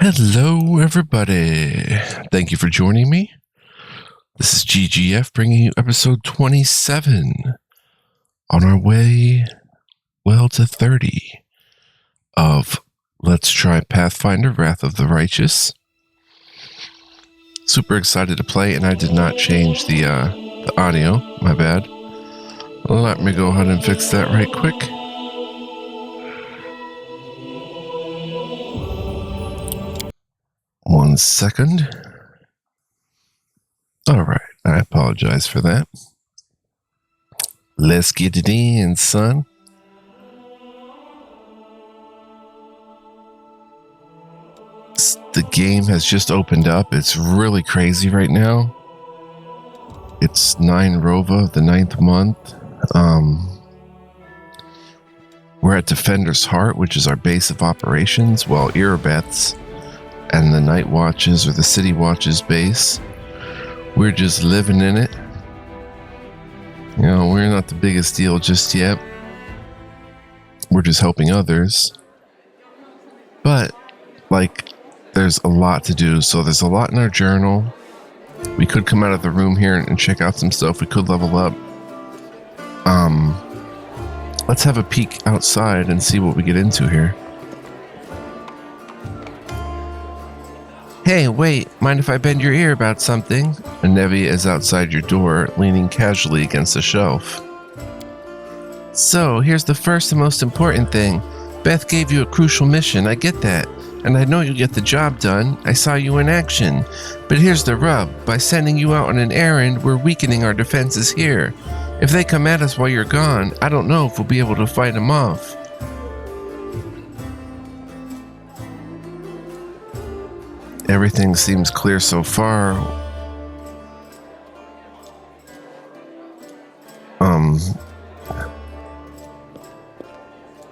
Hello, everybody. Thank you for joining me. This is GGF bringing you episode 27 on our way, to 30 of Let's Try Pathfinder, Wrath of the Righteous. Super excited to play, and I did not change the audio. My bad. Let me go ahead and fix that right quick. One second. All right, I apologize for that. Let's get it in, son. The game has just opened up. It's really crazy right now. It's 9 Rova, the 9th month. We're at Defender's Heart, which is our base of operations, while Irabeth's and the Night Watches or the City Watches base. We're just living in it. You know, we're not the biggest deal just yet. We're just helping others. But, there's a lot to do. So there's a lot in our journal. We could come out of the room here and check out some stuff. We could level up. Let's have a peek outside and see what we get into here. Hey, wait, mind if I bend your ear about something? Nevi is outside your door, leaning casually against a shelf. So, here's the first and most important thing. Beth gave you a crucial mission, I get that. And I know you'll get the job done. I saw you in action. But here's the rub. By sending you out on an errand, we're weakening our defenses here. If they come at us while you're gone, I don't know if we'll be able to fight them off. Everything seems clear so far.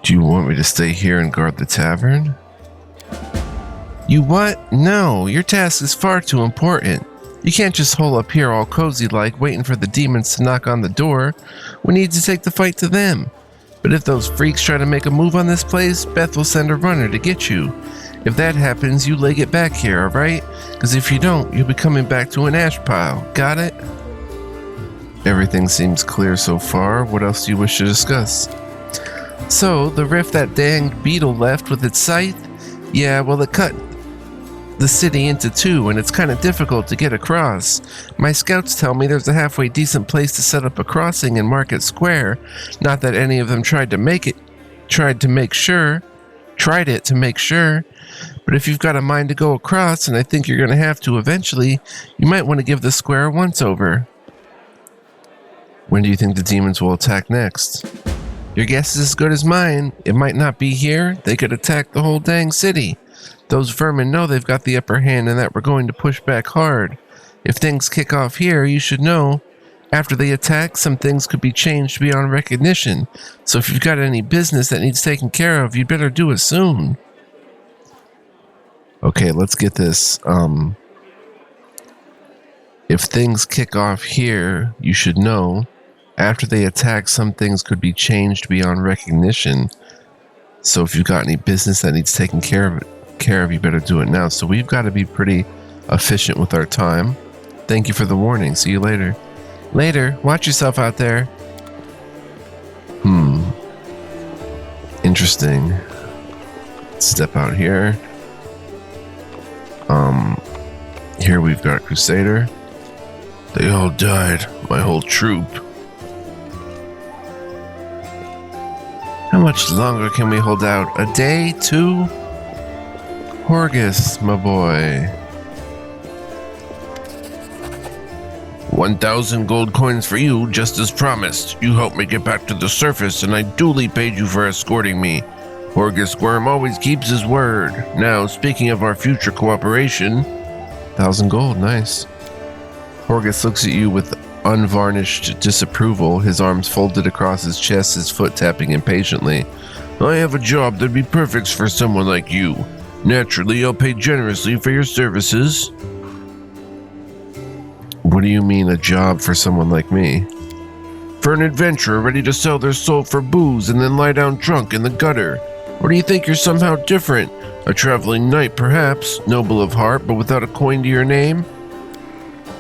Do you want me to stay here and guard the tavern? You what? No, your task is far too important. You can't just hole up here all cozy like waiting for the demons to knock on the door. We need to take the fight to them. But if those freaks try to make a move on this place, Beth will send a runner to get you. If that happens, you leg it back here, alright? Because if you don't, you'll be coming back to an ash pile. Got it? Everything seems clear so far. What else do you wish to discuss? So, the rift that dang beetle left with its scythe? Yeah, well, it cut the city into two, and it's kind of difficult to get across. My scouts tell me there's a halfway decent place to set up a crossing in Market Square. Not that any of them tried to make sure. But if you've got a mind to go across, and I think you're going to have to eventually, you might want to give the square a once-over. When do you think the demons will attack next? Your guess is as good as mine. It might not be here. They could attack the whole dang city. Those vermin know they've got the upper hand and that we're going to push back hard. If things kick off here, you should know. After they attack, some things could be changed beyond recognition. So if you've got any business that needs taken care of, you'd better do it soon. Okay, let's get this. If things kick off here, you should know. After they attack, some things could be changed beyond recognition. So if you've got any business that needs taken care of, you better do it now. So we've got to be pretty efficient with our time. Thank you for the warning. See you later. Later. Watch yourself out there. Interesting. Let's step out here. Here we've got Crusader. They all died. My whole troop. How much longer can we hold out? A day? 2? Horgus, my boy. 1,000 gold coins for you, just as promised. You helped me get back to the surface, and I duly paid you for escorting me. Horgus Worm always keeps his word. Now, speaking of our future cooperation... 1,000 gold, nice. Horgus looks at you with unvarnished disapproval, his arms folded across his chest, his foot tapping impatiently. I have a job that'd be perfect for someone like you. Naturally, I'll pay generously for your services. What do you mean, a job for someone like me? For an adventurer ready to sell their soul for booze and then lie down drunk in the gutter. Or do you think you're somehow different? A traveling knight, perhaps, noble of heart, but without a coin to your name?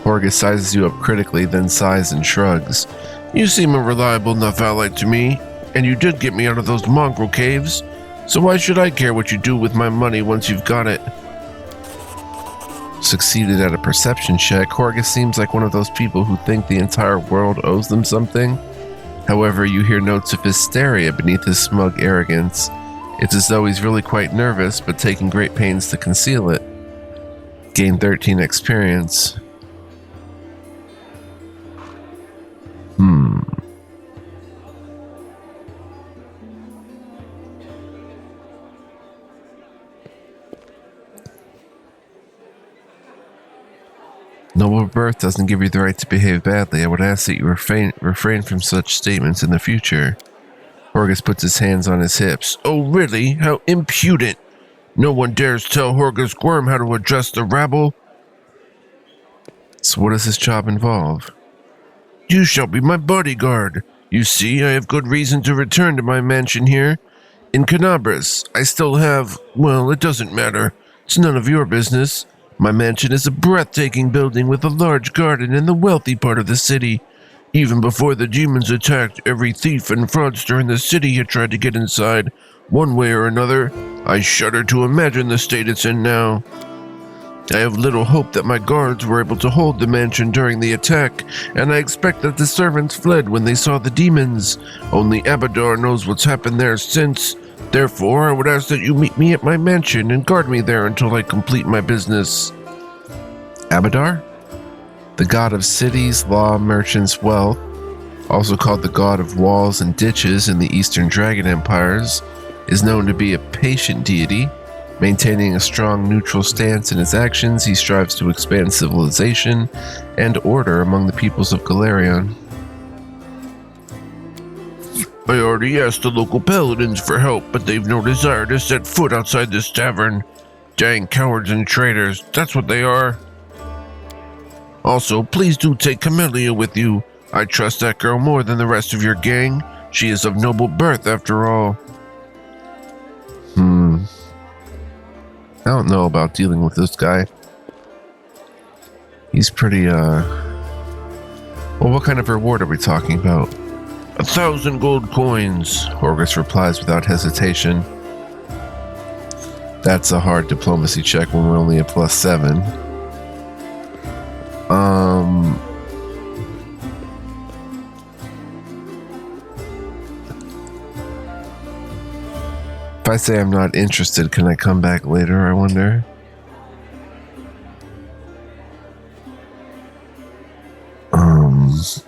Horgus sizes you up critically, then sighs and shrugs. You seem a reliable enough ally to me, and you did get me out of those mongrel caves, so why should I care what you do with my money once you've got it? Succeeded at a perception check. Horgus seems like one of those people who think the entire world owes them something. However, you hear notes of hysteria beneath his smug arrogance. It's as though he's really quite nervous, but taking great pains to conceal it. Gain 13 experience. Noble birth doesn't give you the right to behave badly. I would ask that you refrain from such statements in the future. Horgus puts his hands on his hips. Oh, really? How impudent! No one dares tell Horgus Worm how to address the rabble. So what does this job involve? You shall be my bodyguard. You see, I have good reason to return to my mansion here. In Canabras, I still have, well, it doesn't matter. It's none of your business. My mansion is a breathtaking building with a large garden in the wealthy part of the city. Even before the demons attacked, every thief and fraudster in the city had tried to get inside, one way or another. I shudder to imagine the state it's in now. I have little hope that my guards were able to hold the mansion during the attack, and I expect that the servants fled when they saw the demons. Only Abadar knows what's happened there since. Therefore, I would ask that you meet me at my mansion and guard me there until I complete my business. Abadar? The god of cities, law, merchants, wealth, also called the god of walls and ditches in the Eastern Dragon Empires, is known to be a patient deity. Maintaining a strong neutral stance in his actions, he strives to expand civilization and order among the peoples of Galarion. I already asked the local paladins for help, but they've no desire to set foot outside this tavern. Dang cowards and traitors, that's what they are. Also, please do take Camellia with you. I trust that girl more than the rest of your gang. She is of noble birth, after all. I don't know about dealing with this guy. He's pretty, Well, what kind of reward are we talking about? 1,000 gold coins, Horgus replies without hesitation. That's a hard diplomacy check when we're only at +7. If I say I'm not interested, can I come back later, I wonder?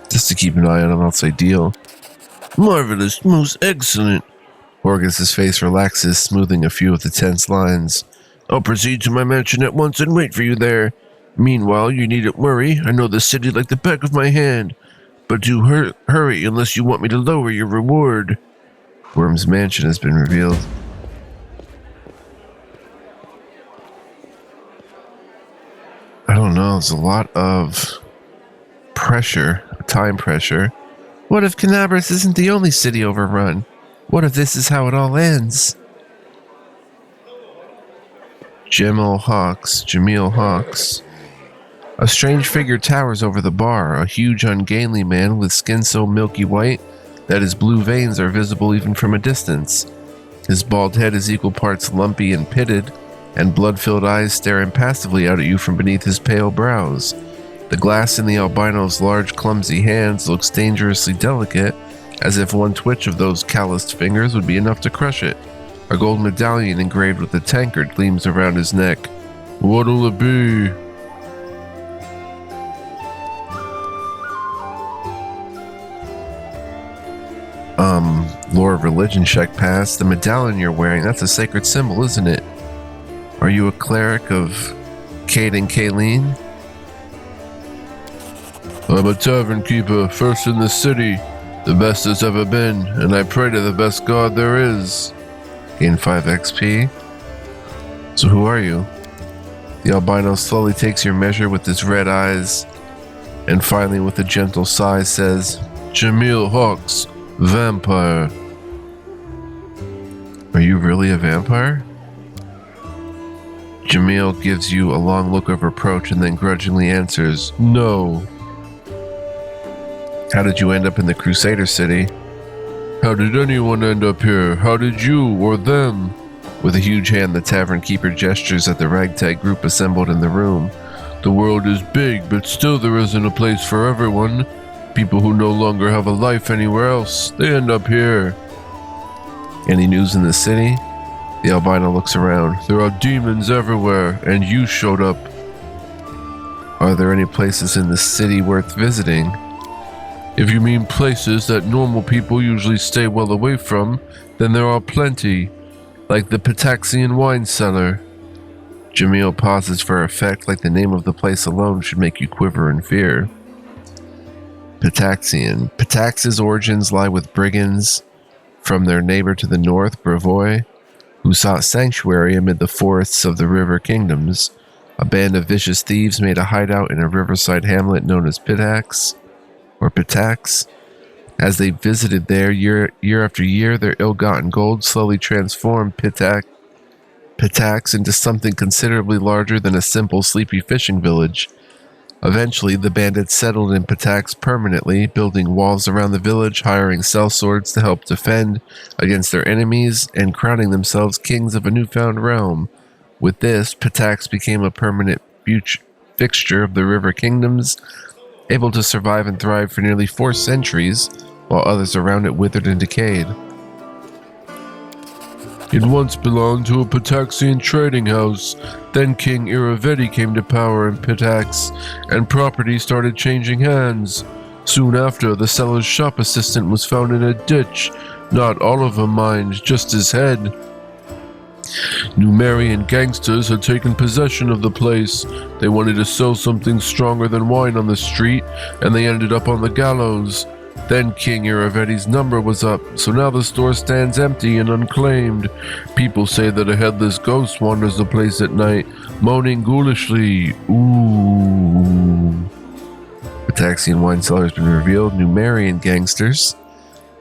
Just to keep an eye on him, I'll say deal. Marvelous, most excellent. Horgus's face relaxes, smoothing a few of the tense lines. I'll proceed to my mansion at once and wait for you there. Meanwhile, you needn't worry. I know the city like the back of my hand. But do hurry unless you want me to lower your reward. Worm's mansion has been revealed. I don't know, there's a lot of pressure, time pressure. What if Canabras isn't the only city overrun? What if this is how it all ends? Jamil Hawks. A strange figure towers over the bar, a huge ungainly man with skin so milky white that his blue veins are visible even from a distance. His bald head is equal parts lumpy and pitted, and blood-filled eyes stare impassively out at you from beneath his pale brows. The glass in the albino's large, clumsy hands looks dangerously delicate, as if one twitch of those calloused fingers would be enough to crush it. A gold medallion engraved with a tankard gleams around his neck. What'll it be? Lore of religion check pass. The medallion you're wearing, that's a sacred symbol, isn't it? Are you a cleric of Cade and Kayleen? I'm a tavern keeper, first in the city, the best there's ever been, and I pray to the best god there is. Gain 5 XP. So who are you? The albino slowly takes your measure with his red eyes, and finally with a gentle sigh says, Jamil Hawks, vampire. Are you really a vampire? Jamil gives you a long look of reproach and then grudgingly answers, "No." "How did you end up in the Crusader City?" "How did anyone end up here? How did you or them?" With a huge hand, the tavern keeper gestures at the ragtag group assembled in the room. "The world is big, but still there isn't a place for everyone. People who no longer have a life anywhere else, they end up here." "Any news in the city?" The albino looks around. "There are demons everywhere, and you showed up." "Are there any places in the city worth visiting?" "If you mean places that normal people usually stay well away from, then there are plenty, like the Pataxian wine cellar." Jamil pauses for effect, like the name of the place alone should make you quiver in fear. Pataxian. Patax's origins lie with brigands from their neighbor to the north, Brevoy, who sought sanctuary amid the forests of the River Kingdoms. A band of vicious thieves made a hideout in a riverside hamlet known as Pitax, or Pitax. As they visited there year after year, their ill-gotten gold slowly transformed Pitax into something considerably larger than a simple sleepy fishing village. Eventually, the bandits settled in Pitax permanently, building walls around the village, hiring sellswords to help defend against their enemies, and crowning themselves kings of a newfound realm. With this, Pitax became a permanent fixture of the River Kingdoms, able to survive and thrive for nearly 4 centuries, while others around it withered and decayed. "It once belonged to a Pitaxian trading house. Then King Iravedi came to power in Pitax, and property started changing hands. Soon after, the seller's shop assistant was found in a ditch. Not all of him, mind, just his head. Numerian gangsters had taken possession of the place. They wanted to sell something stronger than wine on the street, and they ended up on the gallows. Then King Iravedi's number was up, so now the store stands empty and unclaimed. People say that a headless ghost wanders the place at night, moaning ghoulishly. Ooh." Pitaxian wine cellar has been revealed. Numerian gangsters.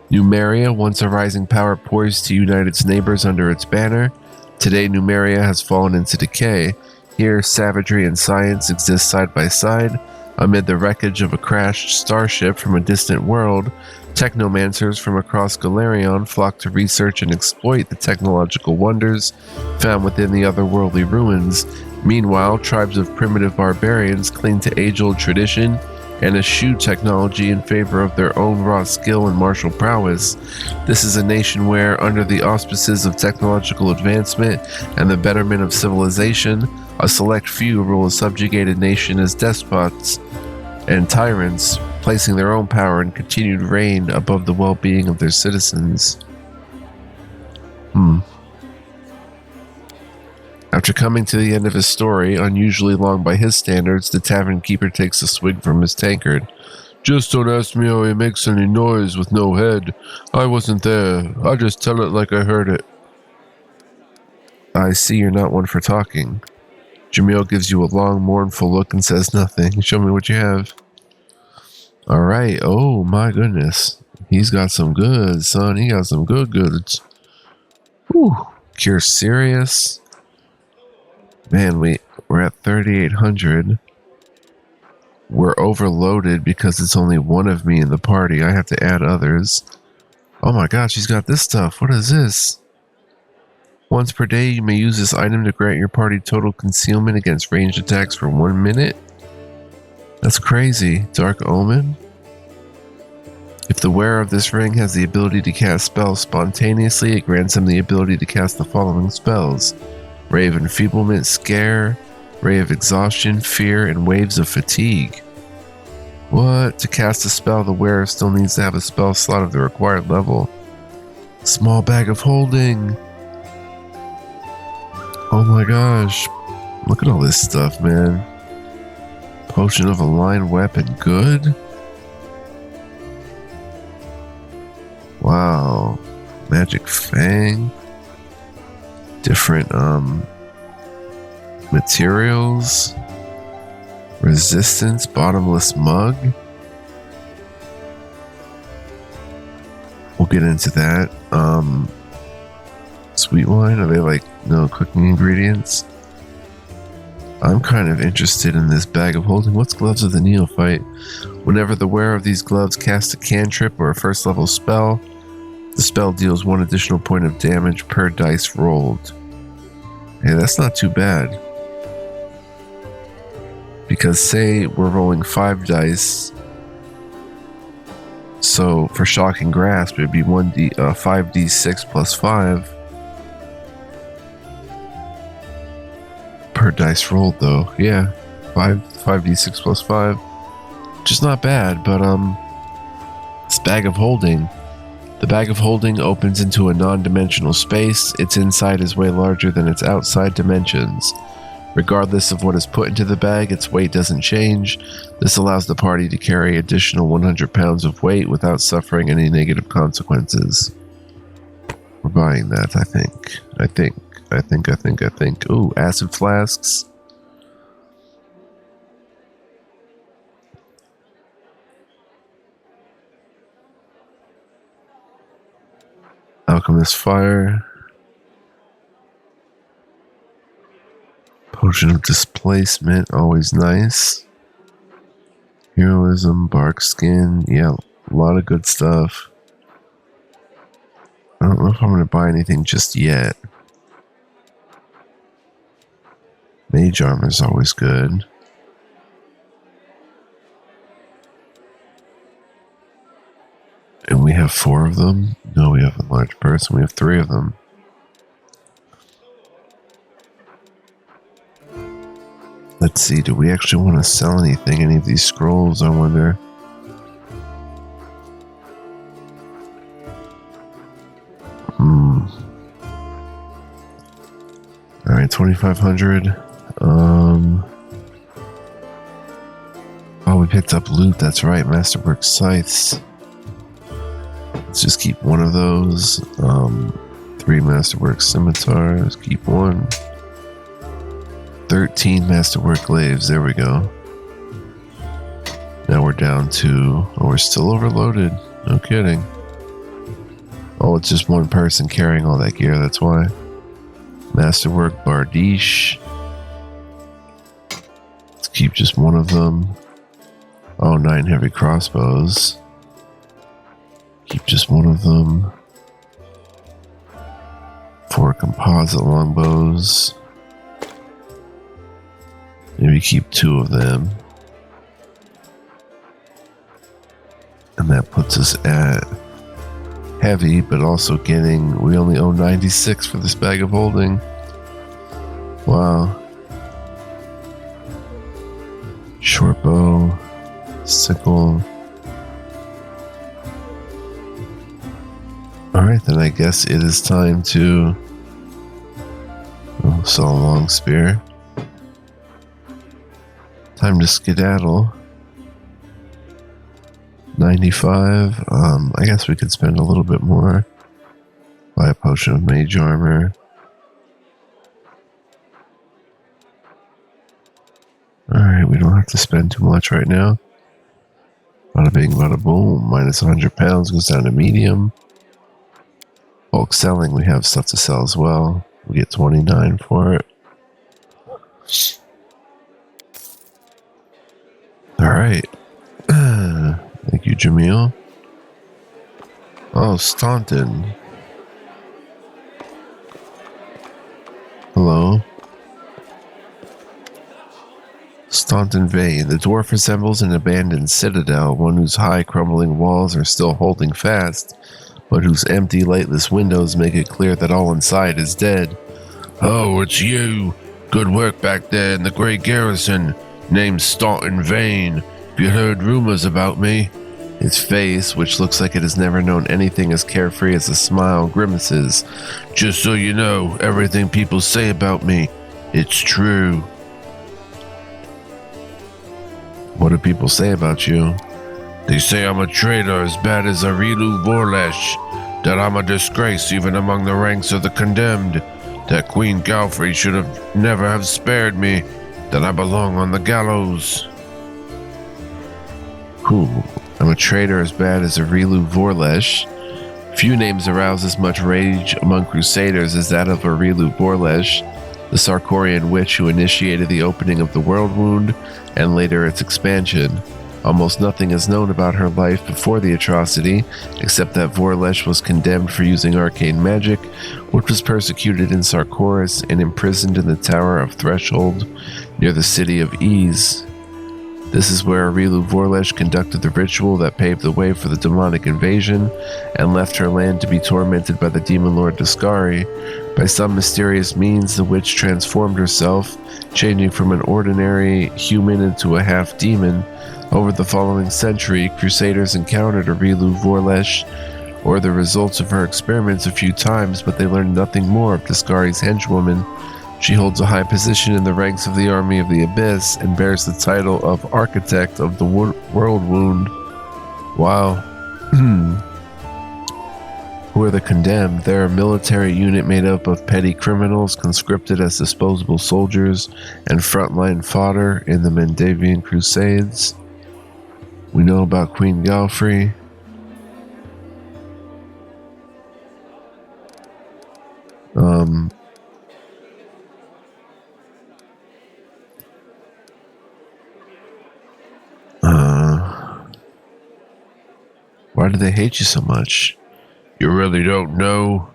Numeria, once a rising power poised to unite its neighbors under its banner. Today, Numeria has fallen into decay. Here, savagery and science exist side by side. Amid the wreckage of a crashed starship from a distant world, technomancers from across Galarion flock to research and exploit the technological wonders found within the otherworldly ruins. Meanwhile, tribes of primitive barbarians cling to age-old tradition and eschew technology in favor of their own raw skill and martial prowess. This is a nation where, under the auspices of technological advancement and the betterment of civilization, a select few rule a subjugated nation as despots and tyrants, placing their own power and continued reign above the well-being of their citizens. After coming to the end of his story, unusually long by his standards, the tavern keeper takes a swig from his tankard. "Just don't ask me how he makes any noise with no head. I wasn't there. I just tell it like I heard it." "I see you're not one for talking." Jamil gives you a long, mournful look and says nothing. "Show me what you have." "All right. Oh, my goodness. He's got some goods, son. He got some good goods. Whew. Cure Serious. Man, we're at 3,800. We're overloaded because it's only one of me in the party. I have to add others. Oh my gosh, he's got this stuff. What is this? Once per day, you may use this item to grant your party total concealment against ranged attacks for 1 minute. That's crazy. Dark Omen. If the wearer of this ring has the ability to cast spells spontaneously, it grants him the ability to cast the following spells: Ray of Enfeeblement, Scare, Ray of Exhaustion, Fear, and Waves of Fatigue. What? To cast a spell, the wearer still needs to have a spell slot of the required level. Small Bag of Holding. Oh my gosh. Look at all this stuff, man. Potion of Aligned Weapon. Good? Wow. Magic Fang. Different materials. Resistance. Bottomless Mug. We'll get into that. Sweet wine. Are they like no cooking ingredients? I'm kind of interested in this bag of holding. What's Gloves of the Neophyte? Whenever the wearer of these gloves casts a cantrip or a first level spell, the spell deals 1 additional point of damage per dice rolled. Hey, that's not too bad. Because say we're rolling 5 dice, so for Shocking Grasp, it'd be 5d6 plus 5 per dice rolled, though. Yeah, 5d6 plus 5, which is not bad. But this bag of holding, the bag of holding opens into a non-dimensional space. Its inside is way larger than its outside dimensions. Regardless of what is put into the bag, its weight doesn't change. This allows the party to carry additional 100 pounds of weight without suffering any negative consequences. We're buying that, I think. I think. Ooh, acid flasks. Alchemist fire. Potion of displacement, always nice. Heroism, bark skin, yeah, a lot of good stuff. I don't know if I'm going to buy anything just yet. Mage armor is always good. And we have 4 of them. No, we have a large person. We have 3 of them. Let's see, do we actually want to sell anything? Any of these scrolls, I wonder? Alright, 2,500. Oh, we picked up loot, that's right, Masterwork Scythes. Let's just keep 1 of those. 3 Masterwork Scimitars, keep 1. 13 Masterwork Glaives, there we go. Now we're down to... Oh, we're still overloaded. No kidding. Oh, it's just 1 person carrying all that gear, that's why. Masterwork Bardiche. Let's keep just 1 of them. Oh, 9 heavy crossbows. Keep just 1 of them. 4 composite longbows. Maybe keep 2 of them. And that puts us at heavy, but also getting... We only owe 96 for this bag of holding. Wow. Short bow. Sickle. Alright, then I guess it is time to... Oh, sell a long spear. Time to skedaddle. 95. I guess we could spend a little bit more. Buy a potion of mage armor. Alright, we don't have to spend too much right now. Bada bing, bada boom. Minus 100 pounds goes down to medium. Bulk selling, we have stuff to sell as well. We get 29 for it. Alright. Thank you, Jamil. Oh, Staunton. Hello. Staunton Vane. The dwarf resembles an abandoned citadel, one whose high crumbling walls are still holding fast, but whose empty, lightless windows make it clear that all inside is dead. Oh, it's you. Good work back there in the Great Garrison. Name's Staunton Vane. Have you heard rumors about me? His face, which looks like it has never known anything as carefree as a smile, grimaces. Just so you know, everything people say about me, it's true. What do people say about you? They say I'm a traitor as bad as Arilu Vorlesh, that I'm a disgrace even among the ranks of the condemned, that Queen Galfrey should have never have spared me, that I belong on the gallows. Whew. I'm a traitor as bad as Arilu Vorlesh. Few names arouse as much rage among crusaders as that of Arilu Vorlesh. the Sarkorian witch who initiated the opening of the World Wound and later its expansion. Almost nothing is known about her life before the atrocity, except that Vorlesh was condemned for using arcane magic, which was persecuted in Sarkoris and imprisoned in the Tower of Threshold near the city of Ease. This is where Arilu Vorlesh conducted the ritual that paved the way for the demonic invasion and left her land to be tormented by the demon lord Daskari. By some mysterious means, the witch transformed herself, changing from an ordinary human into a half-demon. Over the following century, Crusaders encountered Arilu Vorlesh or the results of her experiments a few times, but they learned nothing more of Daskari's henchwoman. She holds a high position in the ranks of the Army of the Abyss and bears the title of Architect of the World Wound. Wow. Who are the Condemned? They're a military unit made up of petty criminals conscripted as disposable soldiers and frontline fodder in the Mendavian Crusades. We know about Queen Galfrey. Why do they hate you so much? You really don't know?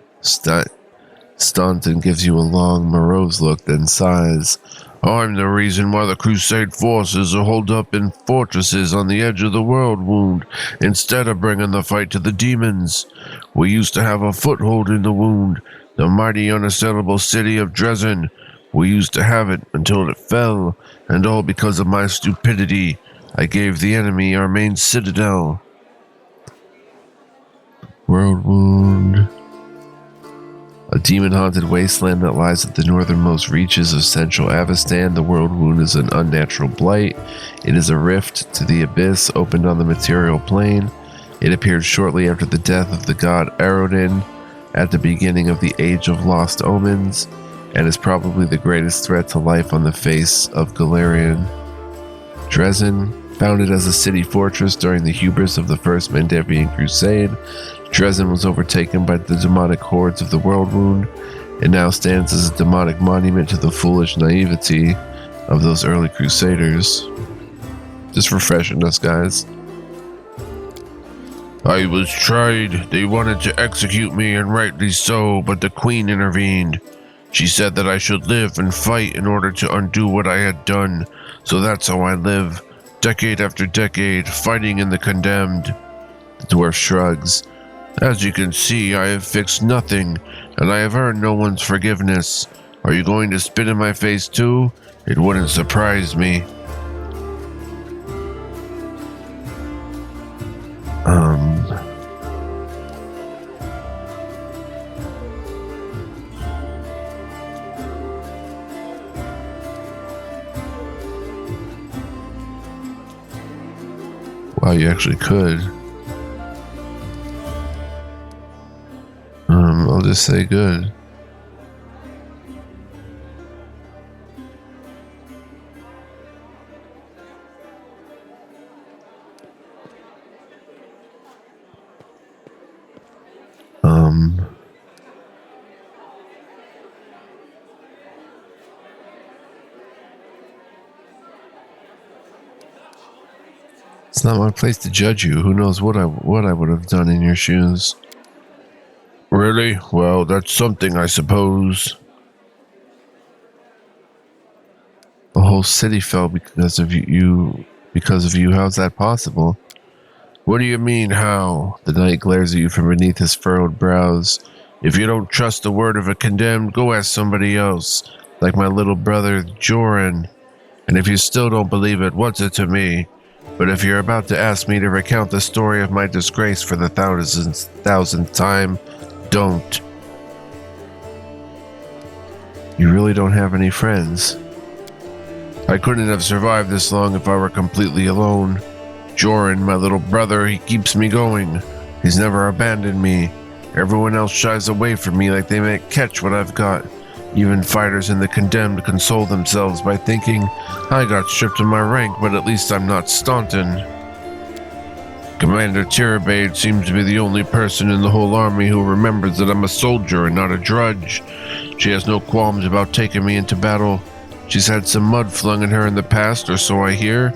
Staunton gives you a long, morose look, then sighs. I'm the reason why the Crusade forces are holed up in fortresses on the edge of the World Wound, instead of bringing the fight to the demons. We used to have a foothold in the Wound, the mighty unassailable city of Dresden. We used to have it until it fell, and all because of my stupidity. I gave the enemy our main citadel. World Wound. A demon-haunted wasteland that lies at the northernmost reaches of central Avestan, the World Wound is an unnatural blight. It is a rift to the abyss opened on the material plane. It appeared shortly after the death of the god Arodin at the beginning of the Age of Lost Omens, and is probably the greatest threat to life on the face of Galarian. Dresden, founded as a city fortress during the hubris of the First Mendavian Crusade, Dresden was overtaken by the demonic hordes of the World Wound. It now stands as a demonic monument to the foolish naivety of those early crusaders. Just refreshing us, guys. I was tried. They wanted to execute me, and rightly so, but the Queen intervened. She said that I should live and fight in order to undo what I had done. So that's how I live, decade after decade, fighting in the Condemned. The dwarf shrugs. As you can see, I have fixed nothing, and I have earned no one's forgiveness. Are you going to spit in my face too? It wouldn't surprise me. Wow, you actually could. I'll just say good. It's not my place to judge you. Who knows what I would have done in your shoes. Really? Well, that's something, I suppose. The whole city fell because of you. How's that possible? What do you mean, how? The knight glares at you from beneath his furrowed brows. If you don't trust the word of a condemned, go ask somebody else, like my little brother Joran. And if you still don't believe it, what's it to me? But if you're about to ask me to recount the story of my disgrace for the thousandth time, don't. You really don't have any friends. I couldn't have survived this long if I were completely alone. Joran, my little brother, he keeps me going. He's never abandoned me. Everyone else shies away from me like they might catch what I've got. Even fighters in the Condemned console themselves by thinking, I got stripped of my rank, but at least I'm not Staunton. Commander Tirabade seems to be the only person in the whole army who remembers that I'm a soldier and not a drudge. She has no qualms about taking me into battle. She's had some mud flung at her in the past, or so I hear.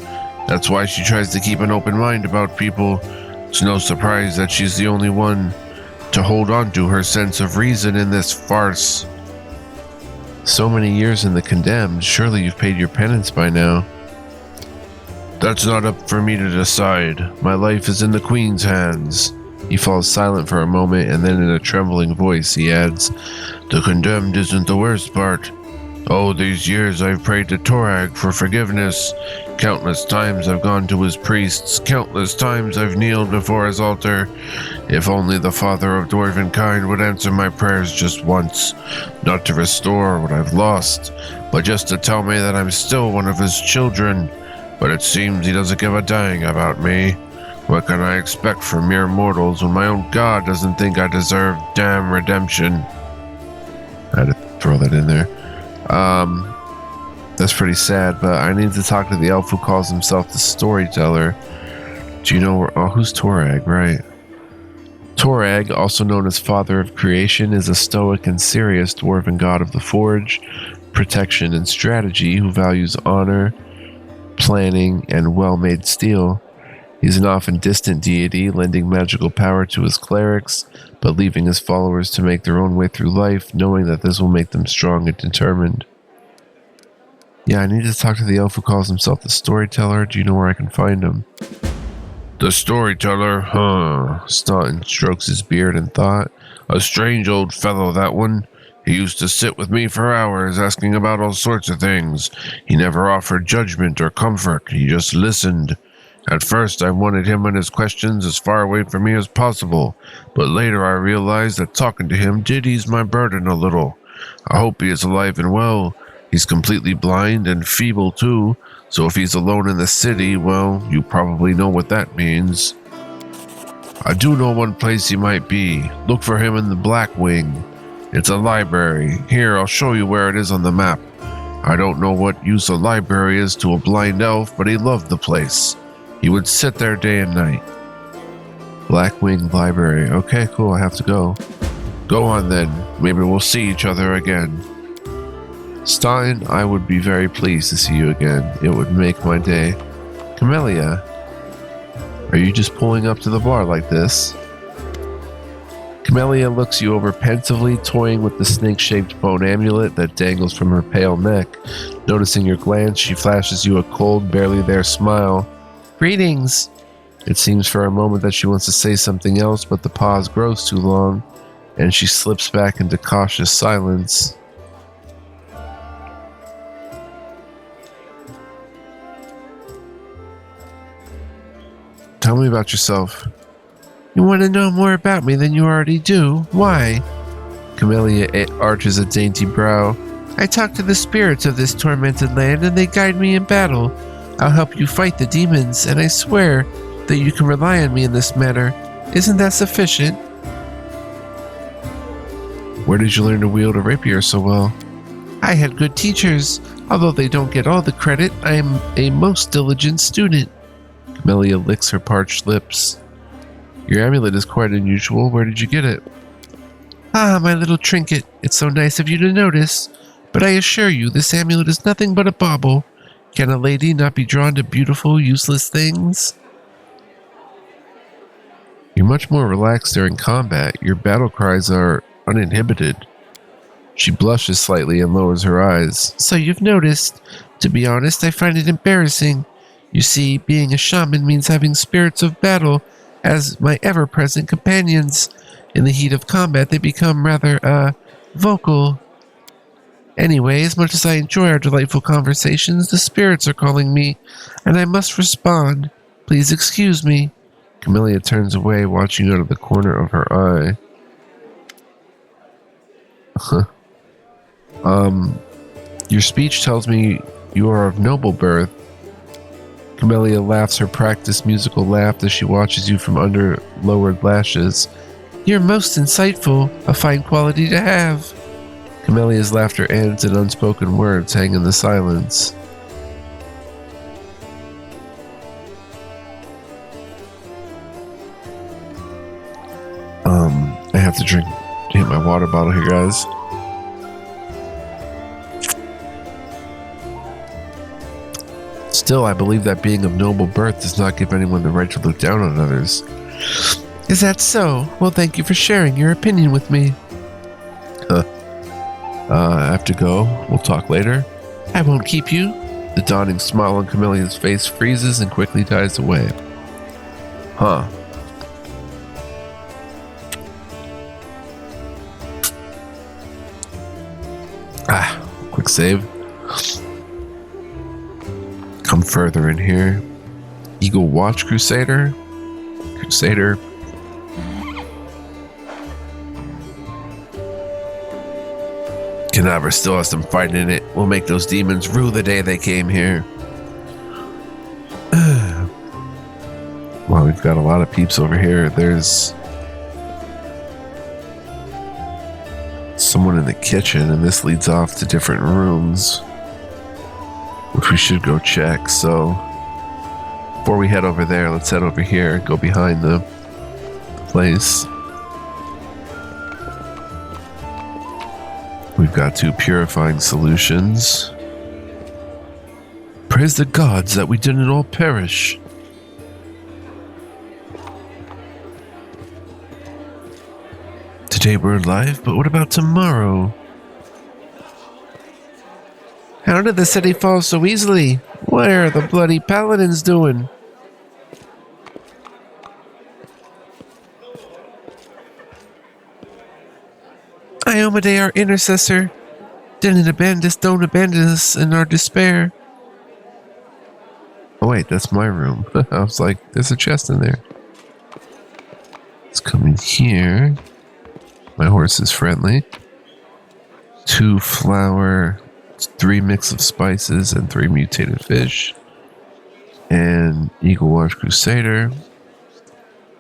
That's why she tries to keep an open mind about people. It's no surprise that she's the only one to hold on to her sense of reason in this farce. So many years in the Condemned, surely you've paid your penance by now. That's not up for me to decide. My life is in the Queen's hands. He falls silent for a moment, and then in a trembling voice he adds, The Condemned isn't the worst part. Oh, these years I've prayed to Torag for forgiveness. Countless times I've gone to his priests. Countless times I've kneeled before his altar. If only the Father of Dwarven kind would answer my prayers just once. Not to restore what I've lost, but just to tell me that I'm still one of his children. But it seems he doesn't give a dang about me. What can I expect from mere mortals when my own god doesn't think I deserve damn redemption? I had to throw that in there. That's pretty sad, but I need to talk to the elf who calls himself the Storyteller. Do you know where... Oh, who's Torag, right? Torag, also known as Father of Creation, is a stoic and serious dwarven god of the forge, protection, and strategy who values honor, planning, and well-made steel. He's an often distant deity, lending magical power to his clerics, but leaving his followers to make their own way through life, knowing that this will make them strong and determined. Yeah, I need to talk to the elf who calls himself the Storyteller. Do you know where I can find him? The Storyteller? Huh. Staunton strokes his beard in thought. A strange old fellow, that one. He used to sit with me for hours, asking about all sorts of things. He never offered judgment or comfort. He just listened. At first, I wanted him and his questions as far away from me as possible, but later I realized that talking to him did ease my burden a little. I hope he is alive and well. He's completely blind and feeble too, so if he's alone in the city, well, you probably know what that means. I do know one place he might be. Look for him in the Black Wing. It's a library. Here, I'll show you where it is on the map. I don't know what use a library is to a blind elf, but he loved the place. He would sit there day and night. Blackwing Library. Okay, cool, I have to go. Go on then. Maybe we'll see each other again. Stein, I would be very pleased to see you again. It would make my day. Camellia, are you just pulling up to the bar like this? Camellia looks you over pensively, toying with the snake-shaped bone amulet that dangles from her pale neck. Noticing your glance, she flashes you a cold, barely there smile. Greetings! It seems for a moment that she wants to say something else, but the pause grows too long, and she slips back into cautious silence. Tell me about yourself. You want to know more about me than you already do? Why? Camellia arches a dainty brow. I talk to the spirits of this tormented land, and they guide me in battle. I'll help you fight the demons, and I swear that you can rely on me in this matter. Isn't that sufficient? Where did you learn to wield a rapier so well? I had good teachers. Although they don't get all the credit, I am a most diligent student. Camellia licks her parched lips. Your amulet is quite unusual. Where did you get it? Ah, my little trinket. It's so nice of you to notice. But I assure you, this amulet is nothing but a bauble. Can a lady not be drawn to beautiful, useless things? You're much more relaxed during combat. Your battle cries are uninhibited. She blushes slightly and lowers her eyes. So you've noticed. To be honest, I find it embarrassing. You see, being a shaman means having spirits of battle as my ever-present companions. In the heat of combat, they become rather, vocal. Anyway, as much as I enjoy our delightful conversations, the spirits are calling me, and I must respond. Please excuse me. Camellia turns away, watching out of the corner of her eye. Your speech tells me you are of noble birth. Camellia laughs her practiced musical laugh as she watches you from under lowered lashes. You're most insightful, a fine quality to have. Camellia's laughter ends and unspoken words hang in the silence. I have to hit my water bottle here, guys. Still, I believe that being of noble birth does not give anyone the right to look down on others. Is that so? Well, thank you for sharing your opinion with me. I have to go. We'll talk later. I won't keep you. The dawning smile on Camelia's face freezes and quickly dies away. Huh. Quick save. Come further in here. Eagle Watch Crusader. Canabra still has some fight in it. We'll make those demons rue the day they came here. Wow, we've got a lot of peeps over here. There's someone in the kitchen, and this leads off to different rooms, which we should go check. So before we head over there, let's head over here and go behind the place. We've got 2 purifying solutions. Praise the gods that we didn't all perish. Today we're alive, but what about tomorrow? How did the city fall so easily? What are the bloody paladins doing? Iomade, our intercessor, don't abandon us in our despair. Oh wait, that's my room. I was like, there's a chest in there. Let's come in here. My horse is friendly. 2 flour, 3 mix of spices, and 3 mutated fish. And Eagle Watch Crusader.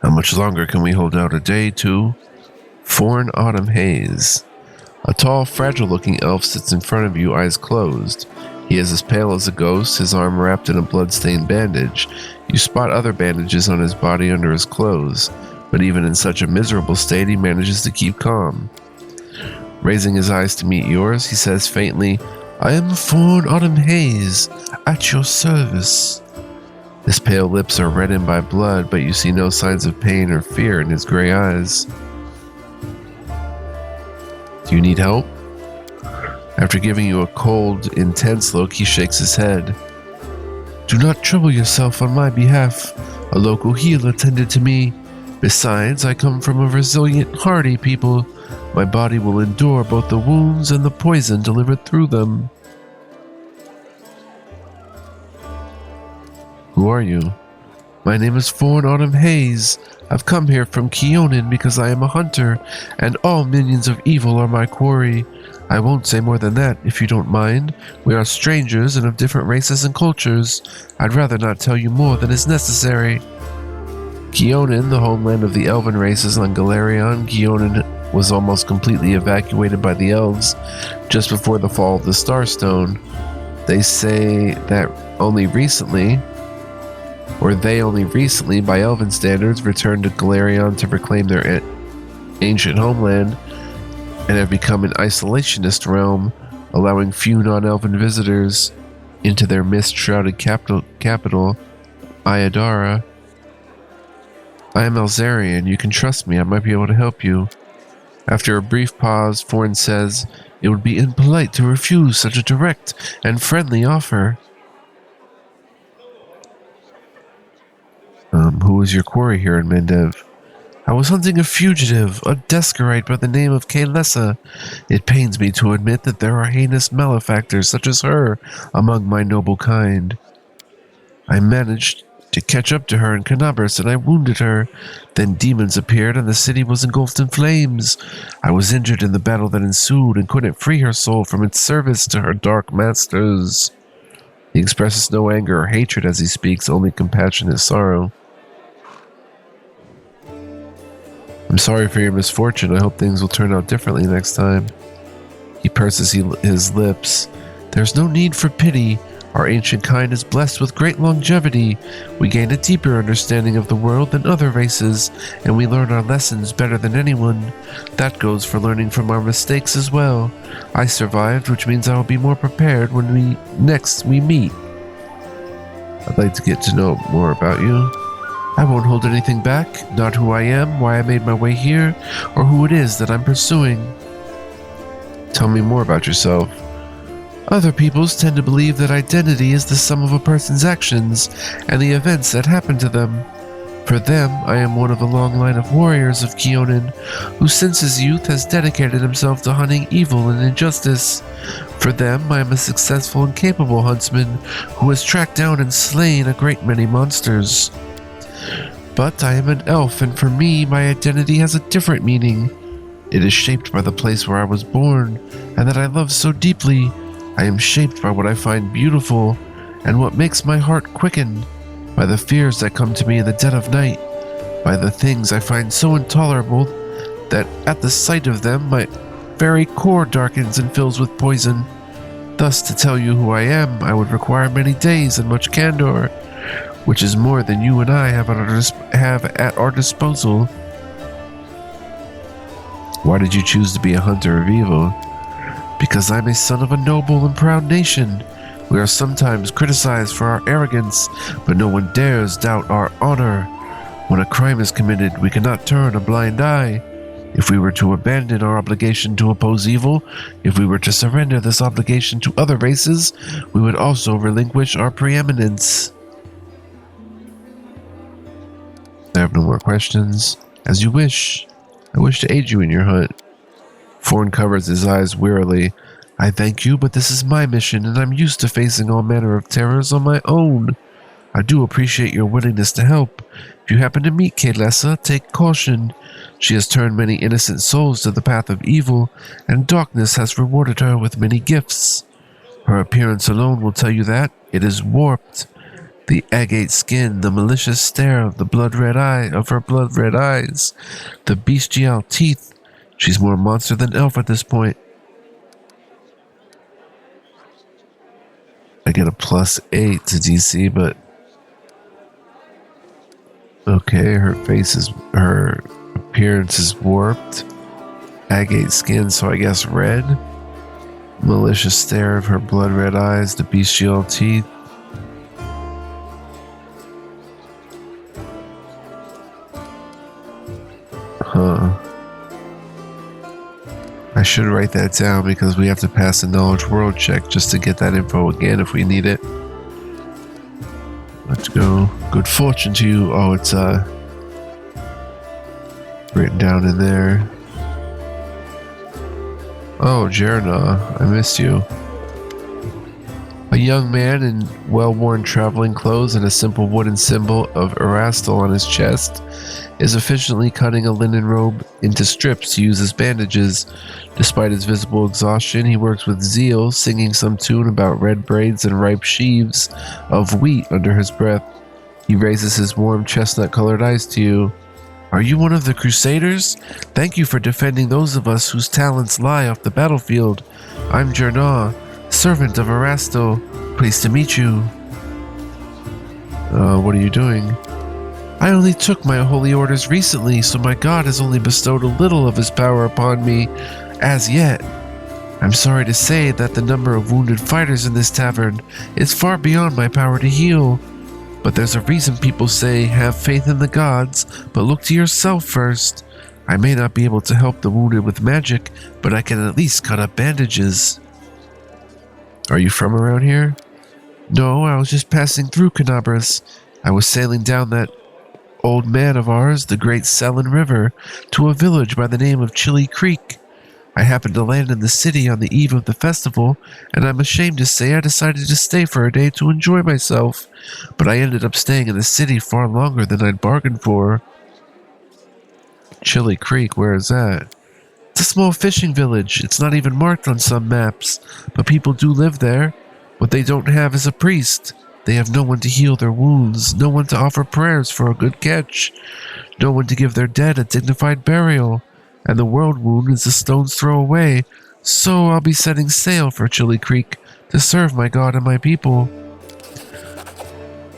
How much longer can we hold out? A day, 2? Foreign autumn haze. A tall, fragile-looking elf sits in front of you, eyes closed. He is as pale as a ghost, his arm wrapped in a blood-stained bandage. You spot other bandages on his body under his clothes, but even in such a miserable state, he manages to keep calm. Raising his eyes to meet yours, he says faintly, I am Foreign Autumn Haze, at your service. His pale lips are reddened by blood, but you see no signs of pain or fear in his gray eyes. Do you need help? After giving you a cold, intense look, he shakes his head. Do not trouble yourself on my behalf. A local healer tended to me. Besides, I come from a resilient, hardy people. My body will endure both the wounds and the poison delivered through them. Who are you? My name is Foreign Autumn Haze. I've come here from Keonan because I am a hunter, and all minions of evil are my quarry. I won't say more than that, if you don't mind. We are strangers and of different races and cultures. I'd rather not tell you more than is necessary. Keonan, the homeland of the elven races on Galarion. Keonan was almost completely evacuated by the elves just before the fall of the Starstone. They say that only recently, by elven standards, returned to Galarion to reclaim their ancient homeland and have become an isolationist realm, allowing few non-elven visitors into their mist-shrouded capital, Ayadara. I am Elzarian. You can trust me. I might be able to help you. After a brief pause, Foreign says, it would be impolite to refuse such a direct and friendly offer. Who is your quarry here in Mendev? I was hunting a fugitive, a Descarite by the name of Kaylessa. It pains me to admit that there are heinous malefactors such as her among my noble kind. I managed to catch up to her in Canabras, and I wounded her. Then demons appeared and the city was engulfed in flames. I was injured in the battle that ensued and couldn't free her soul from its service to her dark masters. He expresses no anger or hatred as he speaks, only compassionate sorrow. I'm sorry for your misfortune. I hope things will turn out differently next time. He purses his lips. There's no need for pity. Our ancient kind is blessed with great longevity. We gain a deeper understanding of the world than other races, and we learn our lessons better than anyone. That goes for learning from our mistakes as well. I survived, which means I will be more prepared when we meet. I'd like to get to know more about you. I won't hold anything back, not who I am, why I made my way here, or who it is that I'm pursuing. Tell me more about yourself. Other peoples tend to believe that identity is the sum of a person's actions and the events that happen to them. For them, I am one of a long line of warriors of Keonan, who since his youth has dedicated himself to hunting evil and injustice. For them, I am a successful and capable huntsman who has tracked down and slain a great many monsters. But I am an elf, and for me, my identity has a different meaning. It is shaped by the place where I was born, and that I love so deeply. I am shaped by what I find beautiful, and what makes my heart quicken, by the fears that come to me in the dead of night, by the things I find so intolerable that at the sight of them my very core darkens and fills with poison. Thus, to tell you who I am, I would require many days and much candor, which is more than you and I have at our disposal. Why did you choose to be a hunter of evil? Because I'm a son of a noble and proud nation. We are sometimes criticized for our arrogance, but no one dares doubt our honor. When a crime is committed, we cannot turn a blind eye. If we were to abandon our obligation to oppose evil, if we were to surrender this obligation to other races, we would also relinquish our preeminence. I have no more questions. As you wish. I wish to aid you in your hunt. Thorn covers his eyes wearily. I thank you, but this is my mission, and I'm used to facing all manner of terrors on my own. I do appreciate your willingness to help. If you happen to meet Kaylessa, take caution. She has turned many innocent souls to the path of evil, and darkness has rewarded her with many gifts. Her appearance alone will tell you that. It is warped. The agate skin, the malicious stare of her blood-red eyes, the bestial teeth. She's more monster than elf at this point. I get a +8 to DC, but okay, her appearance is warped. Agate skin, so I guess red. Malicious stare of her blood-red eyes, the bestial teeth. Huh. I should write that down because we have to pass a knowledge world check just to get that info again if we need it. Let's go. Good fortune to you. Oh, it's written down in there. Oh, Jerna, I missed you. A young man in well-worn traveling clothes and a simple wooden symbol of Erastil on his chest is efficiently cutting a linen robe into strips to use as bandages. Despite his visible exhaustion, he works with zeal, singing some tune about red braids and ripe sheaves of wheat under his breath. He raises his warm chestnut-colored eyes to you. Are you one of the Crusaders? Thank you for defending those of us whose talents lie off the battlefield. I'm Jerna, servant of Erastil. Pleased to meet you. What are you doing? I only took my holy orders recently, so my god has only bestowed a little of his power upon me as yet. I'm sorry to say that the number of wounded fighters in this tavern is far beyond my power to heal. But there's a reason people say, have faith in the gods, but look to yourself first. I may not be able to help the wounded with magic, but I can at least cut up bandages. Are you from around here? No, I was just passing through Canabras. I was sailing down that old man of ours, the Great Selin River, to a village by the name of Chili Creek. I happened to land in the city on the eve of the festival, and I'm ashamed to say I decided to stay for a day to enjoy myself, but I ended up staying in the city far longer than I'd bargained for. Chili Creek, where is that? It's a small fishing village. It's not even marked on some maps, but people do live there. What they don't have is a priest. They have no one to heal their wounds, no one to offer prayers for a good catch, no one to give their dead a dignified burial, and the world wound is a stone's throw away, so I'll be setting sail for Chili Creek to serve my god and my people.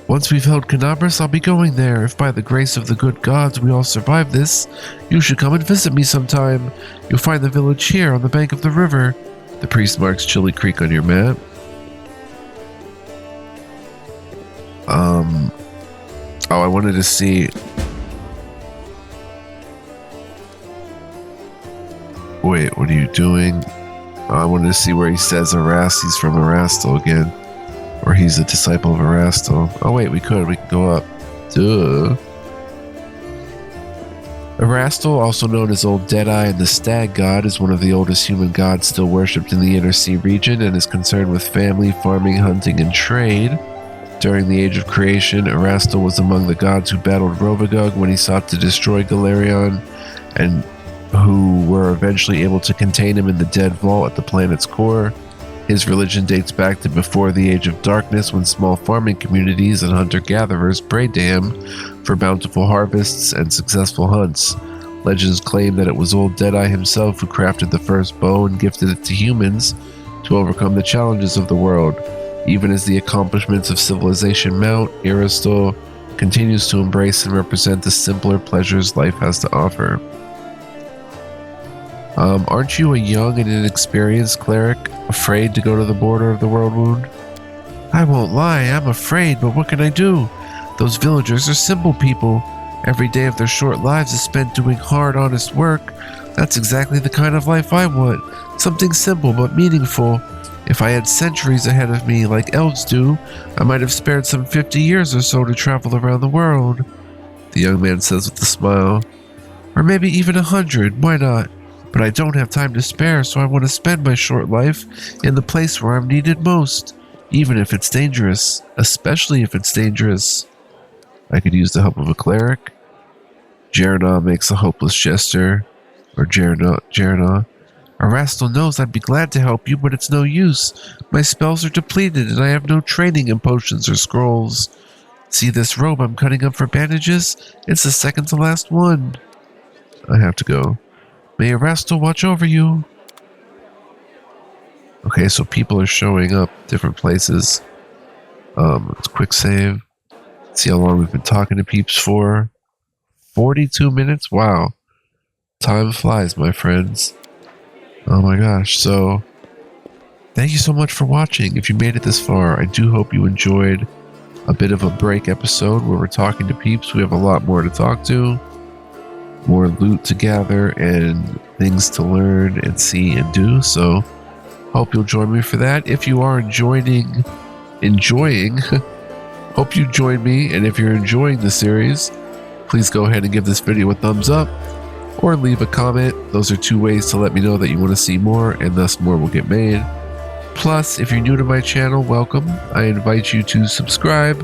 Once we've held Canabras, I'll be going there. If by the grace of the good gods we all survive this, you should come and visit me sometime. You'll find the village here on the bank of the river. The priest marks Chili Creek on your map. Oh, I wanted to see. Wait, what are you doing? Oh, I wanted to see where he says he's from Erastil again. Or he's a disciple of Erastil. Oh wait, we can go up. Duh. Erastil, also known as Old Deadeye and the Stag God, is one of the oldest human gods still worshipped in the Inner Sea region and is concerned with family, farming, hunting, and trade. During the Age of Creation, Erastil was among the gods who battled Rovagug when he sought to destroy Galarion, and who were eventually able to contain him in the Dead Vault at the planet's core. His religion dates back to before the Age of Darkness, when small farming communities and hunter-gatherers prayed to him for bountiful harvests and successful hunts. Legends claim that it was Old Deadeye himself who crafted the first bow and gifted it to humans to overcome the challenges of the world. Even as the accomplishments of civilization mount, Erastil continues to embrace and represent the simpler pleasures life has to offer. Aren't you a young and inexperienced cleric, afraid to go to the border of the World Wound? I won't lie, I'm afraid, but what can I do? Those villagers are simple people. Every day of their short lives is spent doing hard, honest work. That's exactly the kind of life I want. Something simple but meaningful. If I had centuries ahead of me like elves do, I might have spared some 50 years or so to travel around the world, the young man says with a smile. Or maybe even 100, why not? But I don't have time to spare, so I want to spend my short life in the place where I'm needed most, even if it's dangerous, especially if it's dangerous. I could use the help of a cleric. Jerna makes a hopeless gesture. Or Jerna. Erastil knows I'd be glad to help you, but it's no use. My spells are depleted, and I have no training in potions or scrolls. See this robe I'm cutting up for bandages? It's the second to last one. I have to go. May Erastil watch over you. Okay, so people are showing up different places. Let's quick save. See how long we've been talking to peeps for. 42 minutes? Wow. Time flies, my friends. Oh my gosh. So, thank you so much for watching. If you made it this far, I do hope you enjoyed a bit of a break episode where we're talking to peeps. We have a lot more to talk to. More loot to gather and things to learn and see and do. So, hope you'll join me for that. If you are enjoying, hope you join me. And if you're enjoying the series, please go ahead and give this video a thumbs up or leave a comment. Those are 2 ways to let me know that you want to see more, and thus more will get made. Plus, if you're new to my channel, welcome. I invite you to subscribe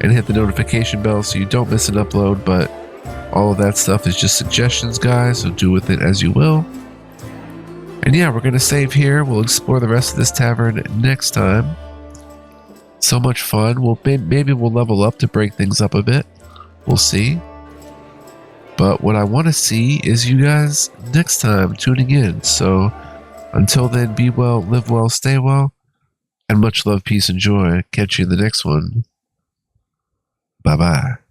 and hit the notification bell so you don't miss an upload, but all of that stuff is just suggestions, guys, so do with it as you will. And yeah, we're going to save here. We'll explore the rest of this tavern next time. So much fun. Maybe we'll level up to break things up a bit. We'll see. But what I want to see is you guys next time tuning in. So until then, be well, live well, stay well, and much love, peace, and joy. Catch you in the next one. Bye-bye.